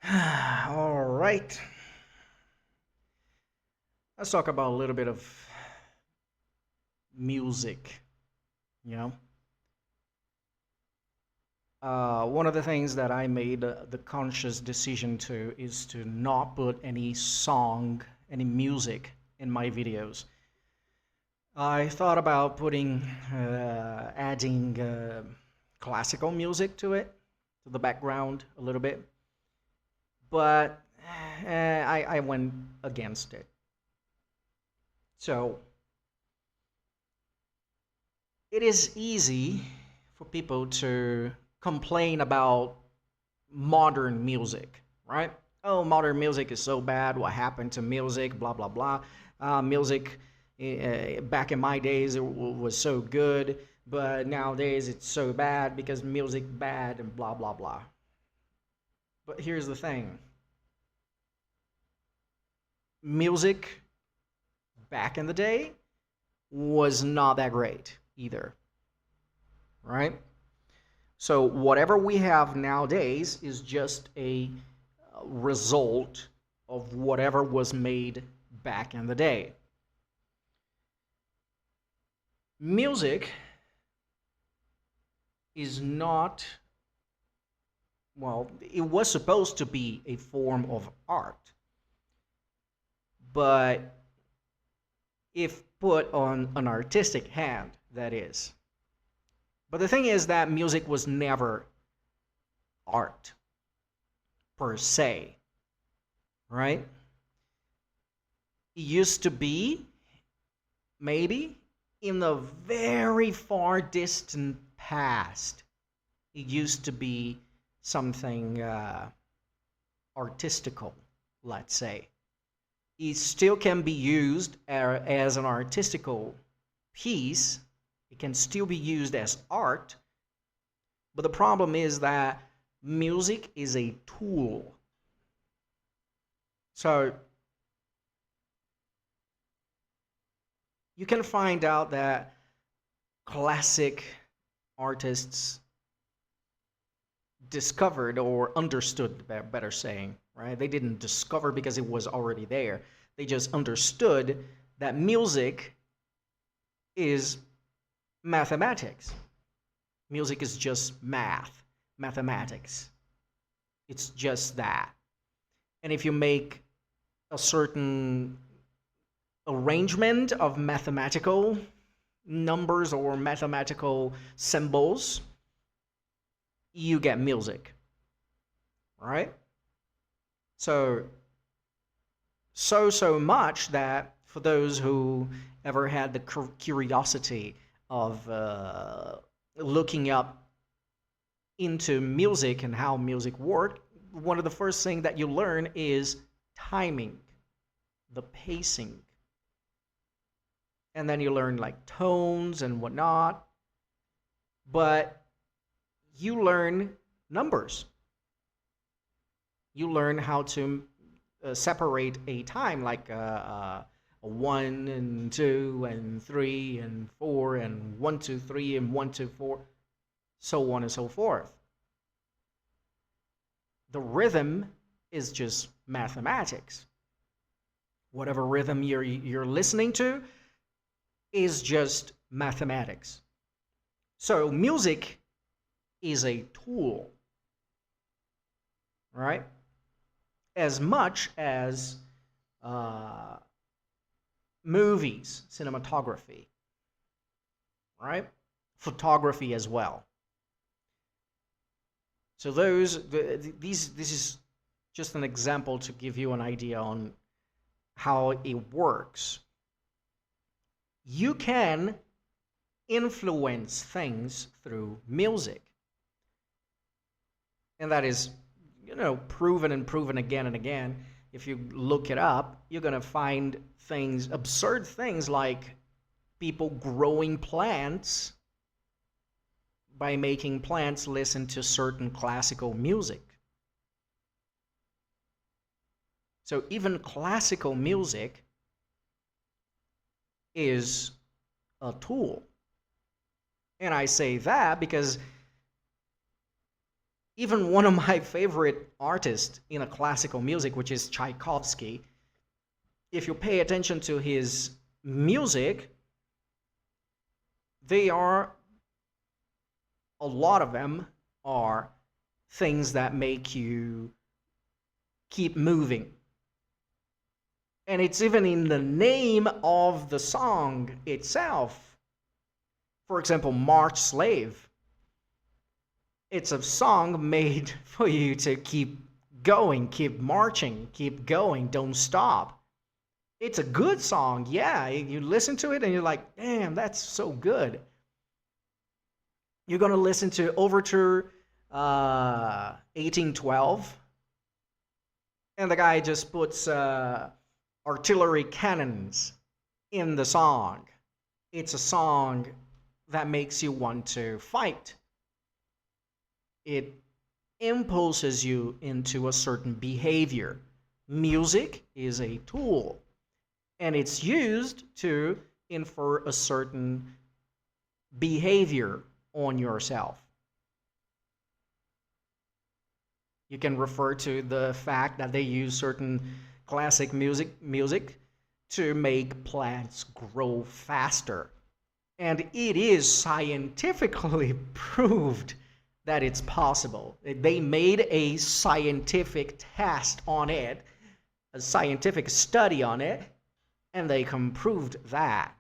All right. Let's talk about a little bit of music. You know, one of the things that I made the conscious decision to is to not put any song, any music in my videos. I thought about adding classical music to it, to the background a little bit, but I went against it. So it is easy for people to complain about modern music, right? Oh, modern music is so bad. What happened to music? Blah, blah, blah. Music back in my days was so good, but nowadays it's so bad because music bad and blah, blah, blah. But here's the thing music back in the day was not that great either, right? So whatever we have nowadays is just a result of whatever was made back in the day. Music is not, well, it was supposed to be a form of art, but if put on an artistic hand, that is. But the thing is that music was never art per se, right? It used to be, maybe, in the very far distant past, it used to be something artistical, let's say. It still can be used as an artistical piece. It can still be used as art. But the problem is that music is a tool. So you can find out that classic artists discovered or understood, better saying, right? They didn't discover because it was already there. They just understood that music is mathematics. Music is just math, mathematics. It's just that. And if you make a certain arrangement of mathematical numbers or mathematical symbols, you get music, right? So, so much that for those who ever had the curiosity of looking up into music and how music worked, one of the first things that you learn is timing, the pacing. And then you learn like tones and whatnot. But you learn numbers. You learn how to separate a time like a 1 and 2 and 3 and 4 and 1, 2, 3 and 1, 2, 4, so on and so forth. The rhythm is just mathematics. Whatever rhythm you're listening to is just mathematics. So music is a tool, right? As much as uh, movies, cinematography, right? Photography as well. So this is just an example to give you an idea on how it works. You can influence things through music. And that is, proven and proven again and again. If you look it up, you're going to find things, absurd things like people growing plants by making plants listen to certain classical music. So even classical music is a tool. And I say that because Even one of my favorite artists in a classical music, which is Tchaikovsky, if you pay attention to his music, they are, a lot of them are things that make you keep moving. And it's even in the name of the song itself. For example, March Slave. It's a song made for you to keep going, keep marching, keep going, don't stop. It's a good song, yeah. You listen to it and you're like, damn, that's so good. You're gonna listen to Overture 1812, and the guy just puts artillery cannons in the song. It's a song that makes you want to fight. It impulses you into a certain behavior. Music is a tool, and it's used to infer a certain behavior on yourself. You can refer to the fact that they use certain classic music to make plants grow faster. And it is scientifically proved that it's possible. They made a scientific test on it, a scientific study on it, and they can proved that.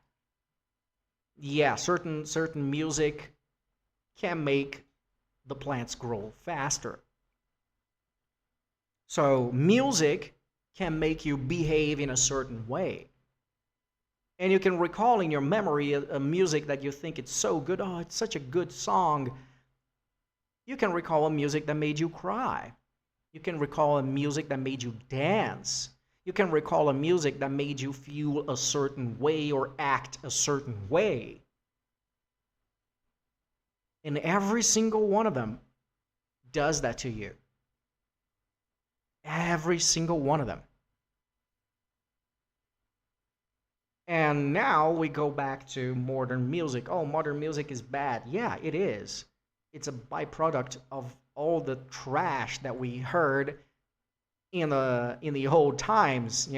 Yeah, certain music can make the plants grow faster. So music can make you behave in a certain way. And you can recall in your memory a music that you think it's so good. Oh, it's such a good song. You can recall a music that made you cry. You can recall a music that made you dance. You can recall a music that made you feel a certain way or act a certain way. And every single one of them does that to you. Every single one of them. And now we go back to modern music. Oh, modern music is bad. Yeah, it is. It's a byproduct of all the trash that we heard in the old times,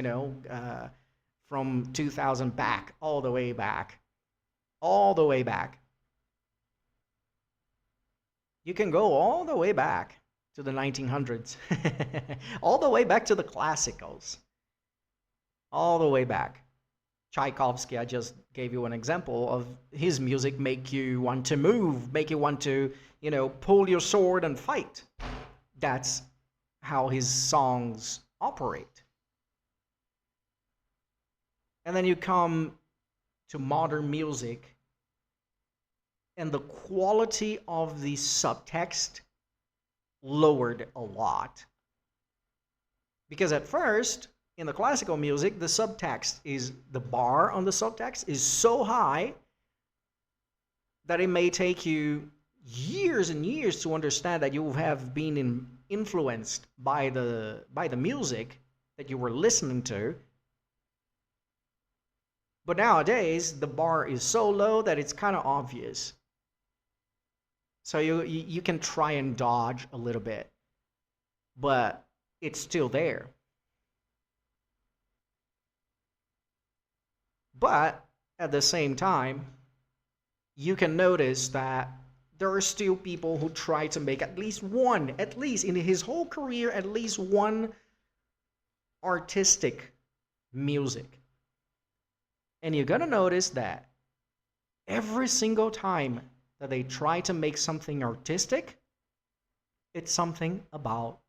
from 2000 back, all the way back. All the way back. You can go all the way back to the 1900s, all the way back to the classicals, all the way back. Tchaikovsky, I just gave you an example of his music make you want to move, make you want to, pull your sword and fight. That's how his songs operate. And then you come to modern music, and the quality of the subtext lowered a lot. Because at first, in the classical music, the subtext is, the bar on the subtext is so high that it may take you years and years to understand that you have been influenced by the music that you were listening to. But nowadays, the bar is so low that it's kind of obvious. So you can try and dodge a little bit, but it's still there. But at the same time, you can notice that there are still people who try to make at least in his whole career, at least one artistic music. And you're going to notice that every single time that they try to make something artistic, it's something about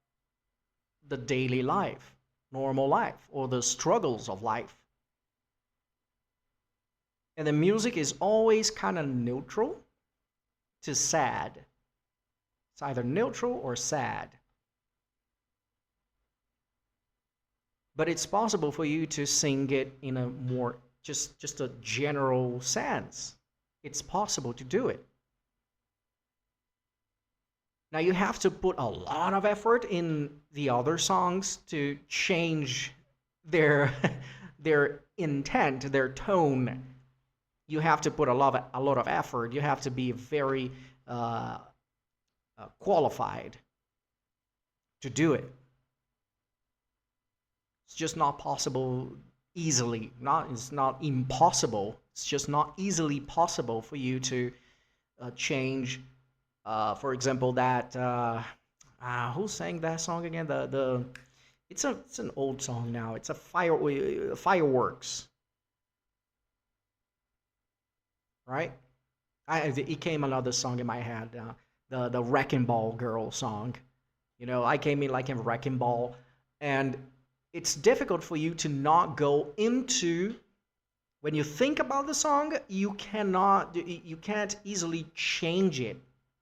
the daily life, normal life, or the struggles of life. And the music is always kind of neutral to sad. It's either neutral or sad. But it's possible for you to sing it in a more just a general sense. It's possible to do it. Now you have to put a lot of effort in the other songs to change their their intent, their tone. You have to put a lot of effort. You have to be very qualified to do it. It's just not possible easily. Not It's not impossible. It's just not easily possible for you to change. For example, that who sang that song again? The it's an old song now. It's a fireworks, right? It came another song in my head. The Wrecking Ball Girl song. You know, I came in like a wrecking ball, and it's difficult for you to not go into when you think about the song. You can't easily change it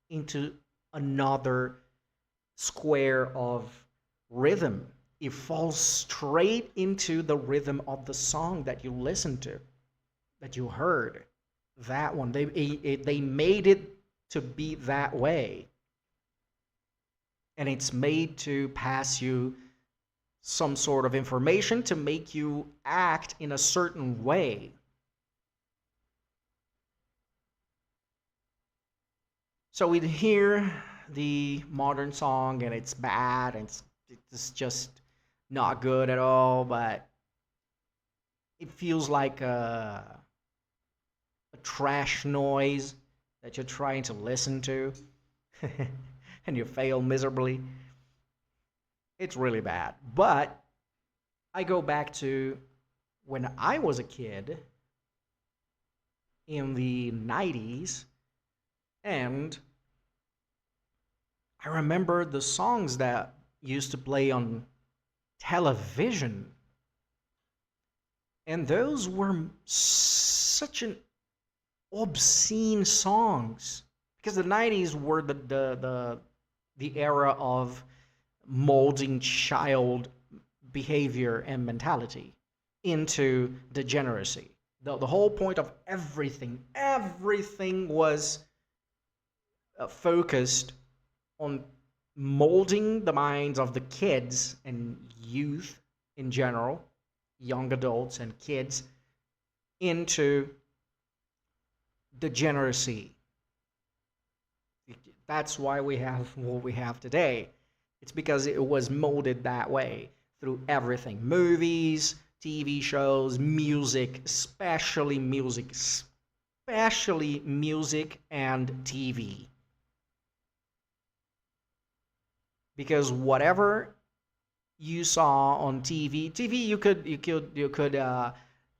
into another square of rhythm. It falls straight into the rhythm of the song that you listened to, that you heard. That one, they made it to be that way, and it's made to pass you some sort of information to make you act in a certain way. So we hear the modern song and it's bad and it's just not good at all, but it feels like a trash noise that you're trying to listen to and you fail miserably. It's really bad. But I go back to when I was a kid in the 90s, and I remember the songs that used to play on television. And those were such an obscene songs because the 90s were the era of molding child behavior and mentality into degeneracy. The whole point of everything was focused on molding the minds of the kids and youth in general, young adults and kids, into degeneracy. That's why we have what we have today. It's because it was molded that way through everything: movies, TV shows, music, especially music and TV. Because whatever you saw on TV,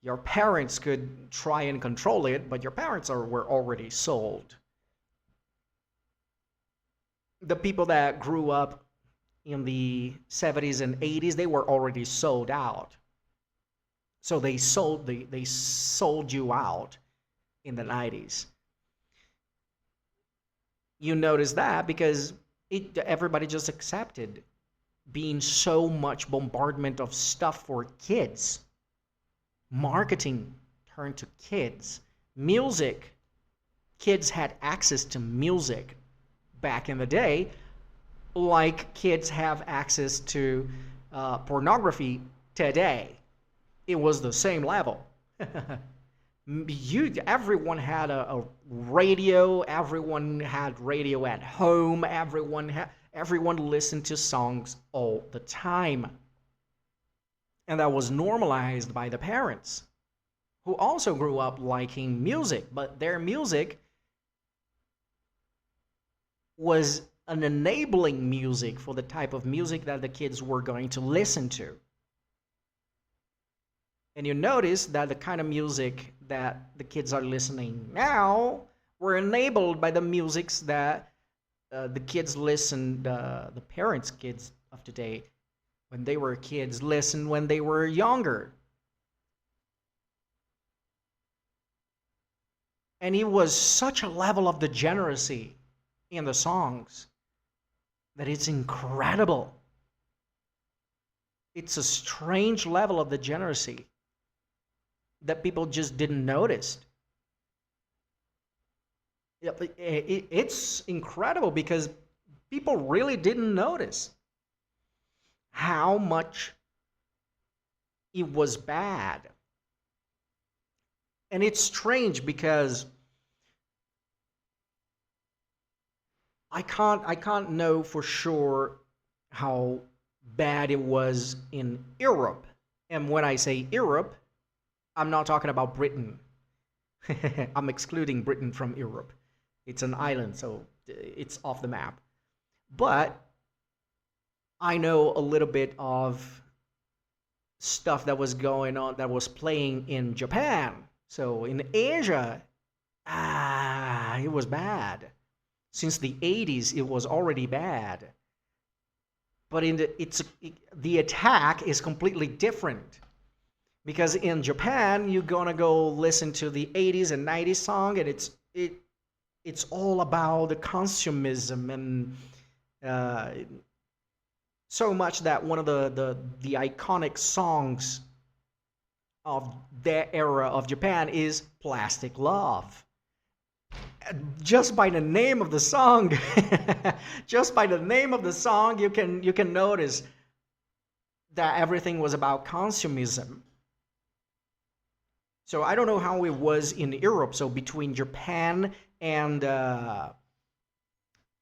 your parents could try and control it, but your parents were already sold. The people that grew up in the 70s and 80s, they were already sold out. So they sold you out in the 90s. You notice that because everybody just accepted being so much bombardment of stuff for kids. Marketing turned to kids. Music, kids had access to music back in the day, like kids have access to pornography today. It was the same level. Everyone had a radio. Everyone had radio at home. Everyone listened to songs all the time, and that was normalized by the parents, who also grew up liking music, but their music was an enabling music for the type of music that the kids were going to listen to. And you notice that the kind of music that the kids are listening now were enabled by the musics that the kids listened, the parents' kids of today, when they were kids, listened when they were younger. And it was such a level of degeneracy in the songs that it's incredible. It's a strange level of degeneracy that people just didn't notice. It's incredible because people really didn't notice how much it was bad. And it's strange because I can't know for sure how bad it was in Europe. And when I say Europe, I'm not talking about Britain. I'm excluding Britain from Europe. It's an island, so it's off the map. But I know a little bit of stuff that was going on, that was playing in Japan. So in Asia, it was bad. Since the 80s, it was already bad. But the attack is completely different. Because in Japan, you're gonna go listen to the 80s and 90s song, and it's all about the consumism, and uh, so much that one of the iconic songs of their era of Japan is "Plastic Love." Just by the name of the song, just by the name of the song, you can notice that everything was about consumism. So I don't know how it was in Europe. So between Japan and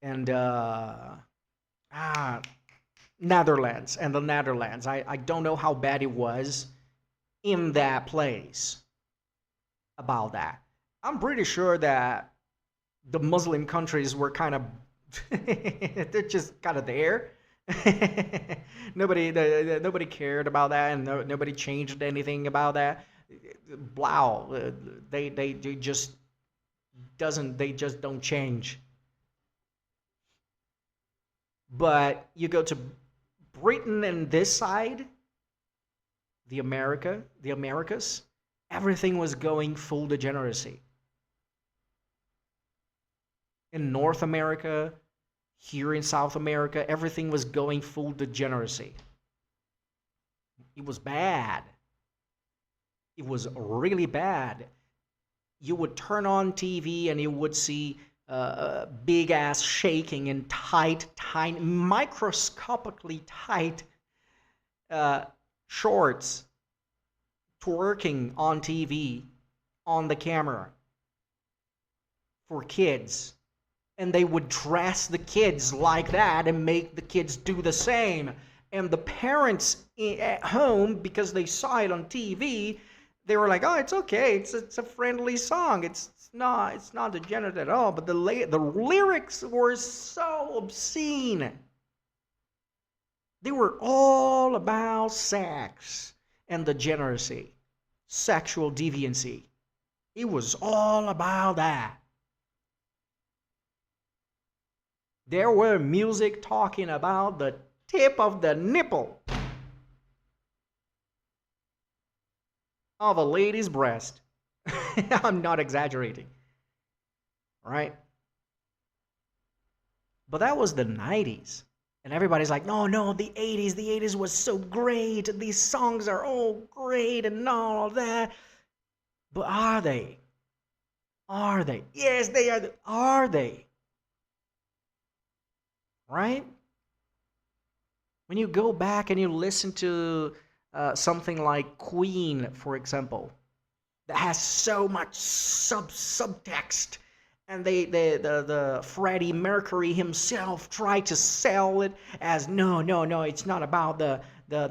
and uh, ah, Netherlands and the Netherlands, I don't know how bad it was in that place about that. I'm pretty sure that the Muslim countries were kind of they're just kind of there. Nobody cared about that, and nobody changed anything about that. Wow, they just they just don't change. But you go to Britain and this side, the Americas, everything was going full degeneracy. In North America, here in South America, everything was going full degeneracy. It was bad. It was really bad. You would turn on TV and you would see big ass shaking in tight, tiny, microscopically tight uh, shorts twerking on TV, on the camera for kids. And they would dress the kids like that and make the kids do the same. And the parents at home, because they saw it on TV, they were like, "Oh, it's okay. It's a friendly song. It's not degenerate at all." But the lyrics were so obscene. They were all about sex and degeneracy, sexual deviancy. It was all about that. There were music talking about the tip of the nipple of a lady's breast. I'm not exaggerating, right? But that was the 90s. And everybody's like, "No, no, the 80s. The 80s was so great. These songs are all great and all of that." But are they? Are they? Yes, they are. Are they? Right? When you go back and you listen to something like Queen, for example, that has so much subtext, and the Freddie Mercury himself tried to sell it as, no, no, no, it's not about the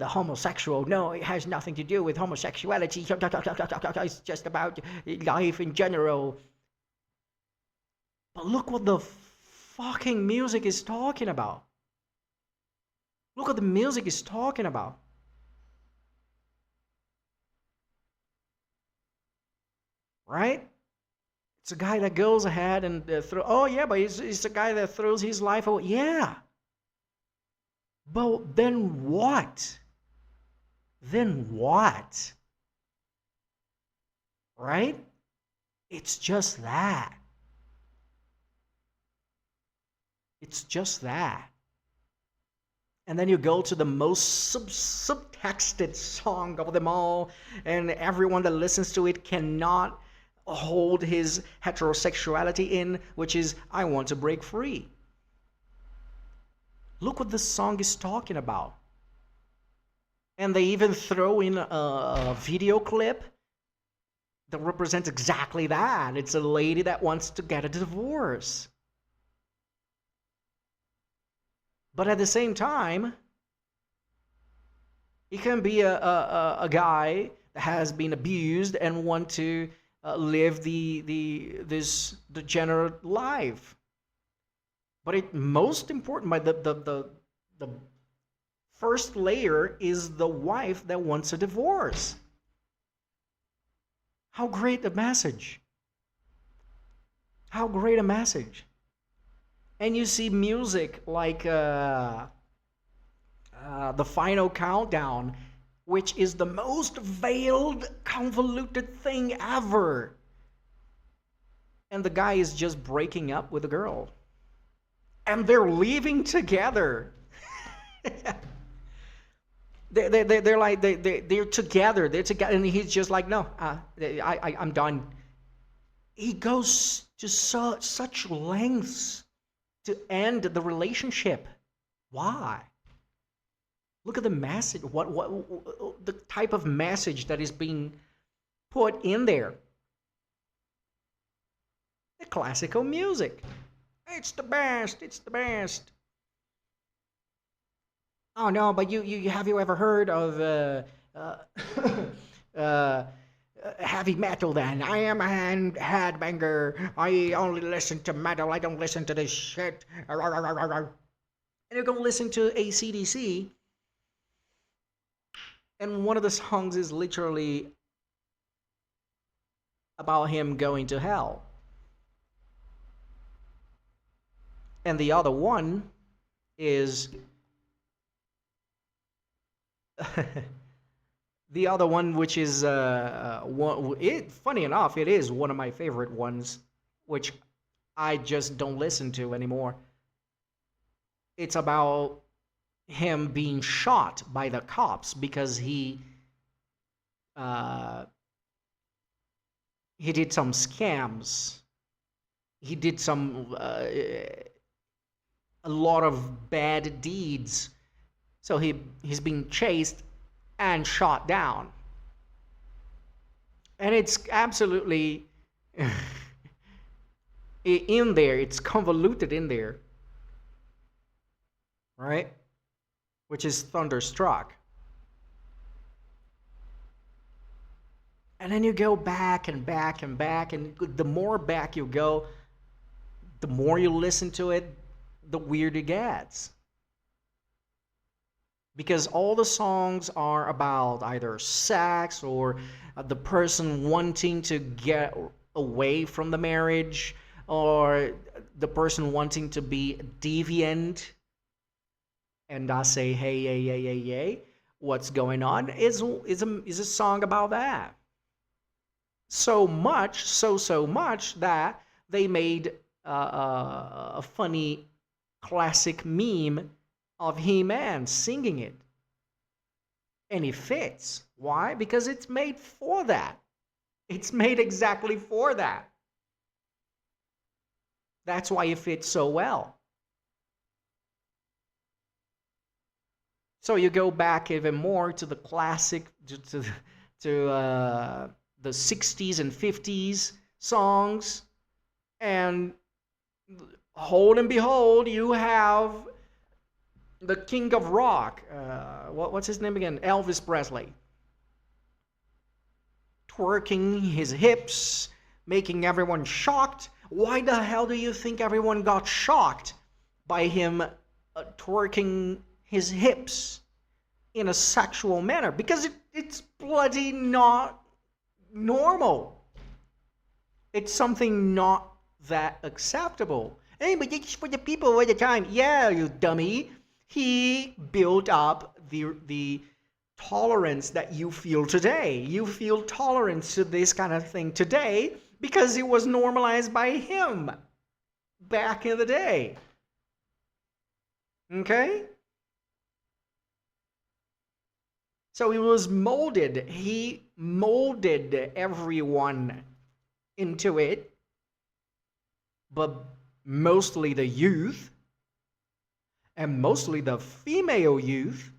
homosexual. No, it has nothing to do with homosexuality. It's just about life in general. But look what the fucking music is talking about. Look what the music is talking about. Right? It's a guy that goes ahead and oh yeah, but he's a guy that throws his life away. Yeah. But then what? Then what? Right? It's just that. It's just that. And then you go to the most subtexted song of them all, and everyone that listens to it cannot hold his heterosexuality in, which is, "I want to break free." Look what this song is talking about. And they even throw in a video clip that represents exactly that. It's a lady that wants to get a divorce. But at the same time, he can be a guy that has been abused and want to live this degenerate life. But it most important, by the first layer is the wife that wants a divorce. How great a message! How great a message! And you see music like the final countdown, which is the most veiled, convoluted thing ever. And the guy is just breaking up with a girl. And they're leaving together. They're like, they're together. They're together. And he's just like, no, I'm done. He goes to such lengths to end the relationship. Why? Look at the message. What the type of message that is being put in there? The classical music. It's the best. It's the best. Oh no, but you have you ever heard of uh, heavy metal? Then I am a headbanger. I only listen to metal. I don't listen to this shit. And you're gonna listen to AC/DC, and one of the songs is literally about him going to hell, and the other one is the other one, which is funny enough, it is one of my favorite ones, which I just don't listen to anymore. It's about him being shot by the cops because uh, he did some scams. He did some a lot of bad deeds. So he's being chased and shot down. And it's absolutely in there. It's convoluted in there, right? Which is Thunderstruck. And then you go back and back and back, and the more back you go, the more you listen to it, the weirder it gets. Because all the songs are about either sex or the person wanting to get away from the marriage, or the person wanting to be deviant. And I say, hey, hey, hey, hey, hey, what's going on? Is a song about that. So much, so much that they made a funny classic meme of He-Man singing it. And it fits. Why? Because it's made for that. It's made exactly for that. That's why it fits so well. So you go back even more to the classic, to the 60s and 50s songs, and hold and behold, you have the king of rock. What's his name again? Elvis Presley. Twerking his hips, making everyone shocked. Why the hell do you think everyone got shocked by him twerking his hips in a sexual manner? Because it's bloody not normal. It's something not that acceptable. Hey, but it's for the people at the time. Yeah, you dummy. He built up the tolerance that you feel today. You feel tolerance to this kind of thing today because it was normalized by him back in the day. Okay? So he was molded. He molded everyone into it, but mostly the youth, and mostly the female youth,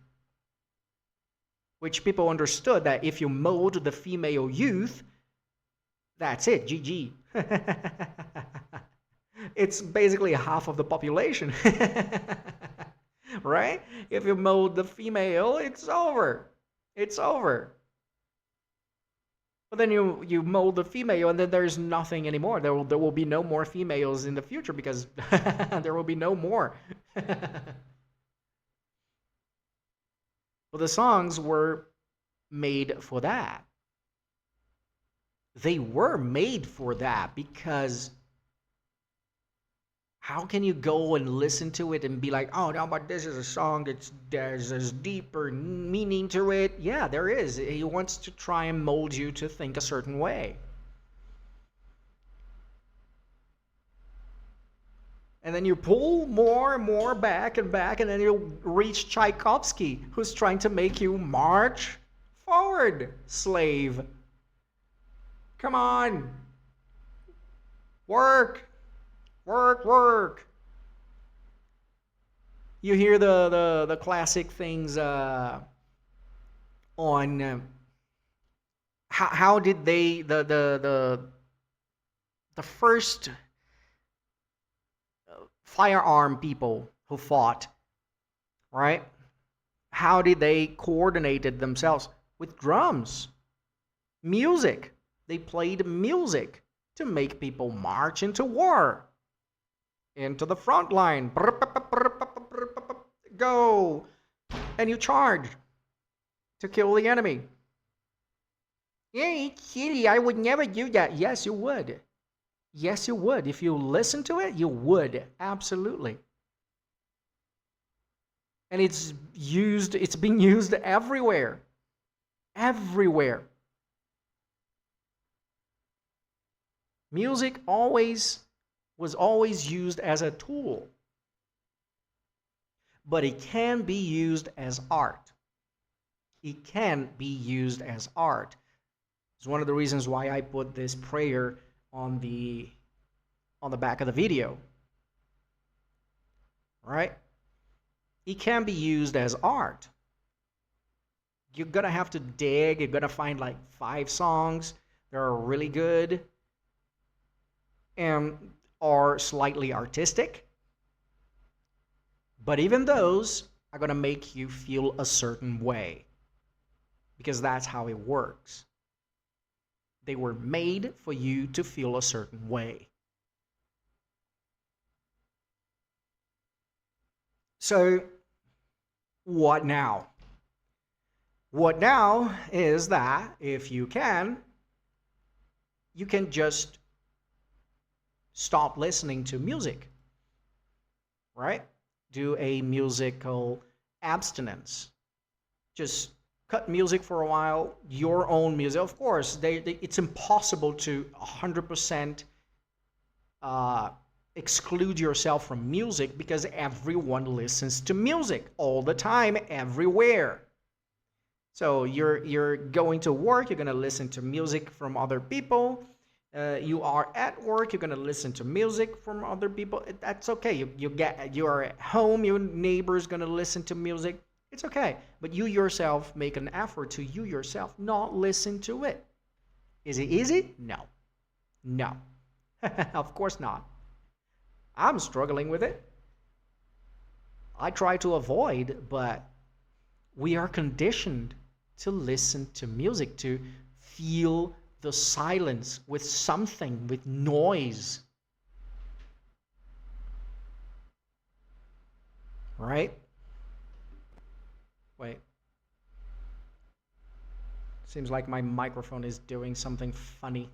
which people understood that if you mold the female youth, that's it, GG. It's basically half of the population. Right? If you mold the female, it's over. It's over. But then you mold the female, and then there's nothing anymore. There will be no more females in the future because there will be no more. Well, the songs were made for that. They were made for that because how can you go and listen to it and be like, oh no, but this is a song that's there's deeper meaning to it? Yeah, there is. He wants to try and mold you to think a certain way. And then you pull more and more back and back, and then you'll reach Tchaikovsky, who's trying to make you march forward, slave. Come on. Work. Work, work. You hear the classic things on how did they the first firearm people who fought, right? How did they coordinated themselves? With drums, music. They played music to make people march into war, into the front line. Go, and you charge to kill the enemy. Yeah, it's silly. I would never do that. Yes, you would. Yes, you would. If you listen to it, you would. Absolutely. And it's being used everywhere. Everywhere. Music was always used as a tool. But it can be used as art. It can be used as art. It's one of the reasons why I put this prayer on the back of the video. Right? It can be used as art. You're gonna have to dig, you're gonna find like 5 songs that are really good and are slightly artistic. But even those are gonna make you feel a certain way. Because that's how it works. They were made for you to feel a certain way. So, what now? What now is that if you can just stop listening to music, right? Do a musical abstinence. Just cut music for a while, your own music. Of course, it's impossible to 100% exclude yourself from music because everyone listens to music all the time, everywhere. So you're going to work, you're going to listen to music from other people. You are at work, you're going to listen to music from other people. That's okay. You are at home, your neighbor's going to listen to music. It's okay. But you yourself make an effort to you yourself not listen to it. Is it easy? No. No. Of course not. I'm struggling with it. I try to avoid, but we are conditioned to listen to music, to feel the silence with something, with noise. Right? Wait. Seems like my microphone is doing something funny.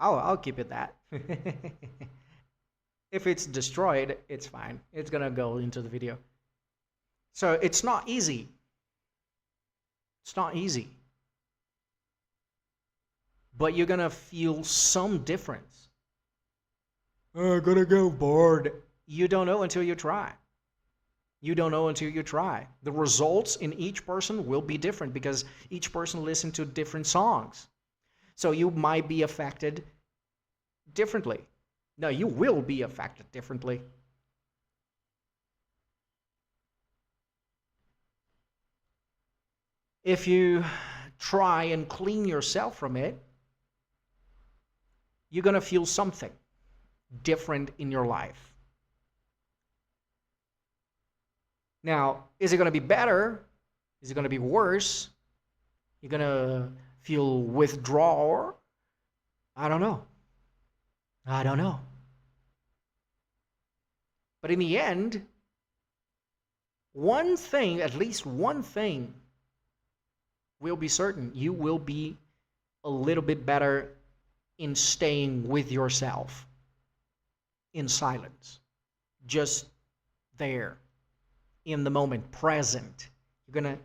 I'll keep it that. If it's destroyed, it's fine. It's gonna go into the video. So it's not easy. It's not easy. But you're gonna feel some difference. I'm gonna go bored. You don't know until you try. You don't know until you try. The results in each person will be different because each person listens to different songs. So you might be affected differently. No, you will be affected differently. If you try and clean yourself from it, you're going to feel something. different in your life. Now, is it going to be better? Is it going to be worse? You're going to feel withdrawal? I don't know. I don't know. But in the end, one thing, at least one thing, will be certain. You will be a little bit better in staying with yourself in silence, just there in the moment, present. You're going to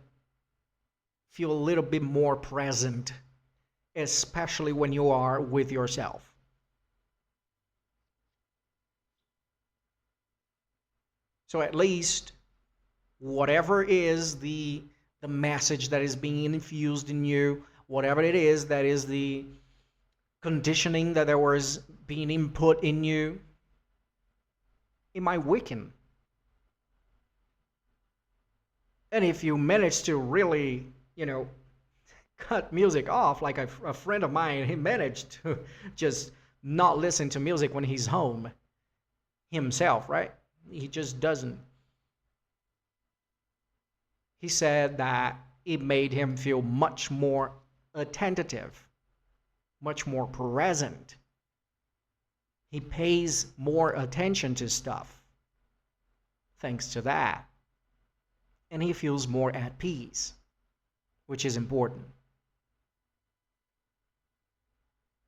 feel a little bit more present, especially when you are with yourself. So at least whatever is the message that is being infused in you, whatever it is that is the conditioning that there was being input in you, it might weaken. And if you manage to really, cut music off, like a friend of mine, he managed to just not listen to music when he's home himself, right? He just doesn't. He said that it made him feel much more attentive, much more present. He pays more attention to stuff thanks to that. And he feels more at peace, which is important.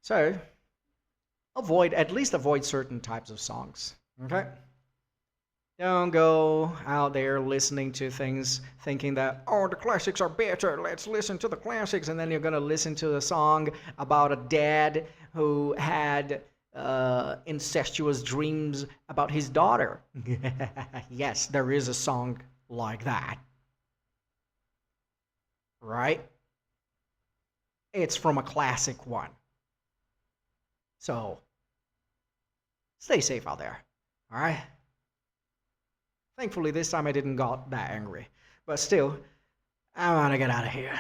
So, at least avoid certain types of songs, okay? Don't go out there listening to things thinking that, oh, the classics are better, let's listen to the classics, and then you're going to listen to a song about a dad who had incestuous dreams about his daughter. Yes, there is a song like that. Right? It's from a classic one. So, stay safe out there. All right? Thankfully, this time I didn't got that angry. But still, I want to get out of here.